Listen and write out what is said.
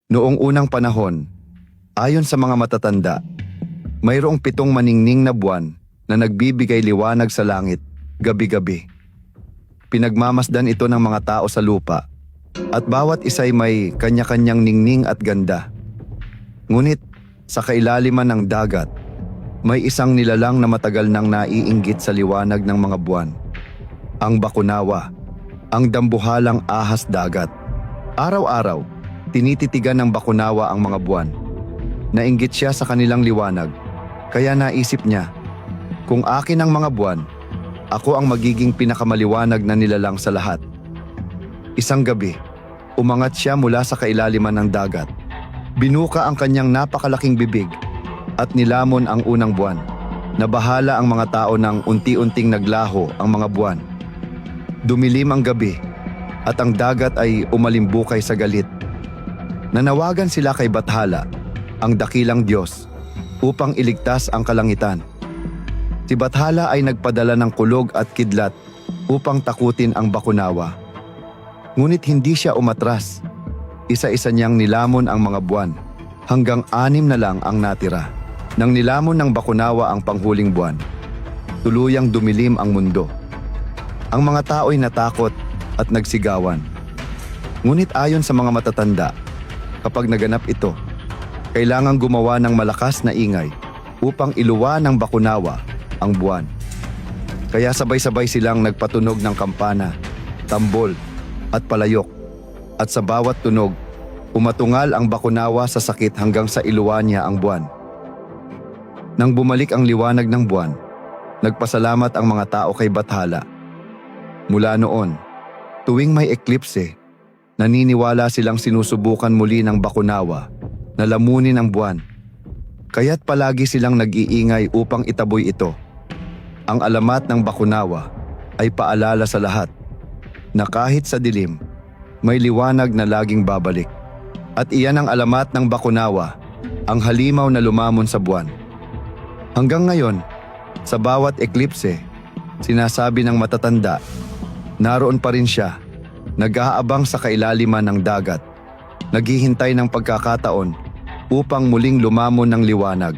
Noong unang panahon, ayon sa mga matatanda, mayroong 7 maningning na buwan na nagbibigay liwanag sa langit gabi-gabi. Pinagmamasdan ito ng mga tao sa lupa at bawat isa'y may kanya-kanyang ningning at ganda. Ngunit sa kailaliman ng dagat, may isang nilalang na matagal nang naiinggit sa liwanag ng mga buwan. Ang bakunawa, ang dambuhalang ahas dagat. Araw-araw, tinititigan ng bakunawa ang mga buwan. Nainggit siya sa kanilang liwanag, kaya naisip niya, kung akin ang mga buwan, ako ang magiging pinakamaliwanag na nilalang sa lahat. Isang gabi, umangat siya mula sa kailaliman ng dagat. Binuka ang kanyang napakalaking bibig at nilamon ang unang buwan. Nabahala ang mga tao nang unti-unting naglaho ang mga buwan. Dumilim ang gabi at ang dagat ay umalimbukay sa galit. Nanawagan sila kay Bathala, ang dakilang Diyos, upang iligtas ang kalangitan. Si Bathala ay nagpadala ng kulog at kidlat upang takutin ang bakunawa. Ngunit hindi siya umatras. Isa-isa niyang nilamon ang mga buwan, hanggang 6 na lang ang natira. Nang nilamon ng bakunawa ang panghuling buwan, tuluyang dumilim ang mundo. Ang mga tao'y natakot at nagsigawan. Ngunit ayon sa mga matatanda, kapag naganap ito, kailangang gumawa ng malakas na ingay upang iluwa ng bakunawa ang buwan. Kaya sabay-sabay silang nagpatunog ng kampana, tambol at palayok. At sa bawat tunog, umatungal ang bakunawa sa sakit hanggang sa iluwa niya ang buwan. Nang bumalik ang liwanag ng buwan, nagpasalamat ang mga tao kay Bathala. Mula noon, tuwing may eklipse, naniniwala silang sinusubukan muli ng bakunawa na lamunin ang buwan. Kaya't palagi silang nag-iingay upang itaboy ito. Ang alamat ng bakunawa ay paalala sa lahat na kahit sa dilim, may liwanag na laging babalik. At iyan ang alamat ng bakunawa, ang halimaw na lumamon sa buwan. Hanggang ngayon, sa bawat eklipse, sinasabi ng matatanda, naroon pa rin siya, nag-aabang sa kailaliman ng dagat, naghihintay ng pagkakataon upang muling lumamon ng liwanag.